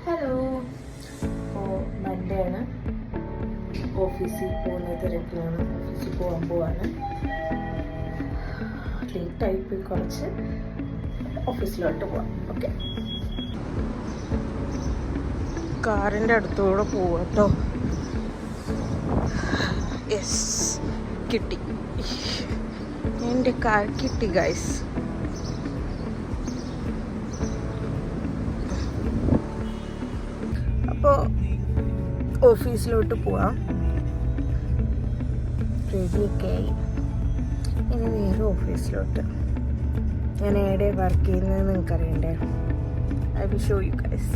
Hello. അപ്പോൾ Monday ആണ്. ഓഫീസിൽ പോകുന്ന തിരക്കിലാണ്. ഓഫീസിൽ പോവാണ്. ലേറ്റായി പോയി കുറച്ച്. ഓഫീസിലോട്ട് പോവാം. ഓക്കെ. കാറിൻ്റെ അടുത്തൂടെ പോവാം കേട്ടോ. യെസ്, കിട്ടി. എൻ്റെ കാർ കിട്ടി ഗൈസ്. അപ്പോൾ ഓഫീസിലോട്ട് പോവാം. റെഡിയൊക്കെ ആയി. ഇനി നേരെ ഓഫീസിലോട്ട്. ഞാൻ എവിടെ വർക്ക് ചെയ്യുന്നത് നിങ്ങൾക്ക് അറിയണ്ടേ? I will show you guys.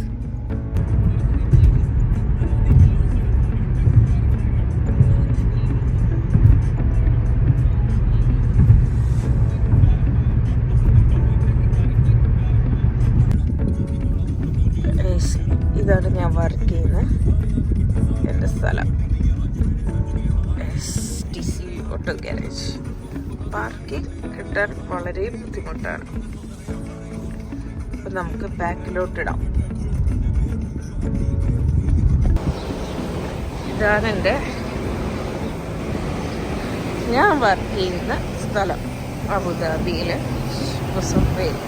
ഇതാണ് ഞാൻ വർക്ക് ചെയ്യുന്ന എൻ്റെ സ്ഥലം. STC auto garage. പാർക്കിംഗ് കിട്ടാൻ വളരെ ബുദ്ധിമുട്ടാണ്. അപ്പം നമുക്ക് ബാക്കിലോട്ടിടാം. ഇതാണ് ഞാൻ വർക്ക് ചെയ്യുന്ന സ്ഥലം, അബുദാബിയിലെ മുസഫയിൽ.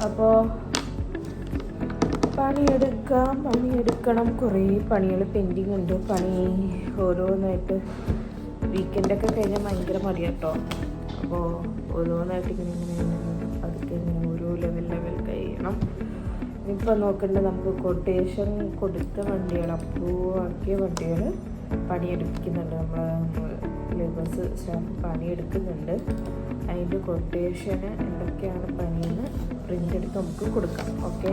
അപ്പോൾ പണിയെടുക്കണം. കുറേ പണികൾ പെൻഡിങ് ഉണ്ട്. പണി ഓരോന്നായിട്ട് വീക്കെൻഡൊക്കെ കഴിഞ്ഞാൽ ഭയങ്കര മടിയാട്ടോ. അപ്പോൾ ഓരോന്നായിട്ട് ഇങ്ങനെ അതൊക്കെ ഇങ്ങനെ ഓരോ ലെവൽ കഴിയണം. ഇനിയിപ്പോൾ നോക്കേണ്ടത് നമുക്ക് കൊട്ടേഷൻ കൊടുത്ത വണ്ടികൾ, അപ്രൂവ് ആക്കിയ വണ്ടികൾ പണിയെടുപ്പിക്കുന്നുണ്ട്. നമ്മൾ ലേബേഴ്സ് സ്റ്റാഫ് പണിയെടുക്കുന്നുണ്ട്. അതിൻ്റെ കൊട്ടേഷന് എന്തൊക്കെയാണ് പണിയെന്ന് പ്രിൻ്റ് എടുത്ത് നമുക്ക് കൊടുക്കാം. ഓക്കെ.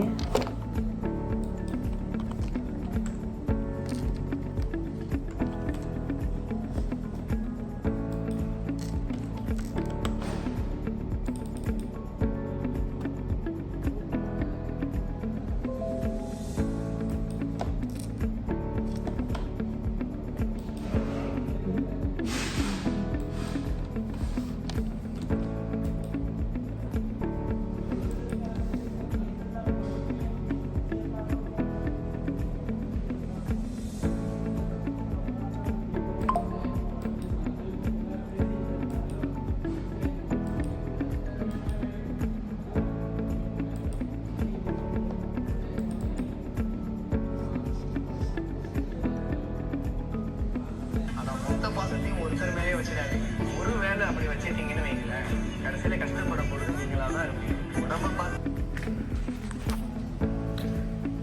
ஒருத்தர் மேலே வச்சிடாது. ஒரு வேலை அப்படி வச்சிட்டீங்கன்னு வைங்களேன், கடைசியில கஷ்டப்பட பொழுது நீங்களா தான் இருப்பீங்க. உடம்ப பார்த்து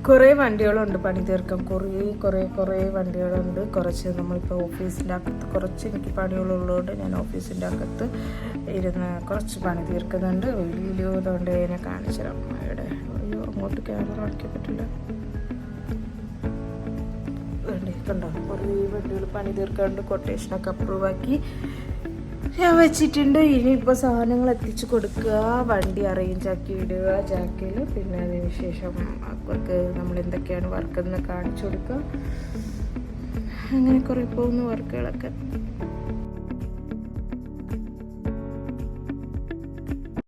കുറേ വണ്ടികളുണ്ട് പണി തീർക്കാൻ. കുറേ വണ്ടികളുണ്ട്. കുറച്ച് നമ്മളിപ്പോൾ ഓഫീസിൻ്റെ അകത്ത് കുറച്ച് എനിക്ക് പണികളുള്ളതുകൊണ്ട് ഞാൻ ഓഫീസിൻ്റെ അകത്ത് ഇരുന്ന് കുറച്ച് പണി തീർക്കുന്നുണ്ട്. വീഡിയോ അതുകൊണ്ട് ഞാൻ കാണിച്ചു തരാം. ഇവിടെ അയ്യോ, അങ്ങോട്ട് ക്യാമറ കാണിക്കാൻ പറ്റില്ല. കണ്ടോ, കുറേ വണ്ടികൾ പണി തീർക്കാണ്ട് കൊട്ടേഷനൊക്കെ അപ്രൂവ് ആക്കി ഞാൻ വെച്ചിട്ടുണ്ട്. ഇനിയിപ്പോൾ സാധനങ്ങൾ എത്തിച്ചു കൊടുക്കുക, വണ്ടി അറേഞ്ച് ആക്കി ഇടുക ജാക്കിൽ. പിന്നെ അതിന് ശേഷം അവർക്ക് നമ്മൾ എന്തൊക്കെയാണ് വർക്കെന്ന് കാണിച്ചു കൊടുക്കുക. അങ്ങനെ കുറേ പോകുന്ന വർക്കുകളൊക്കെ.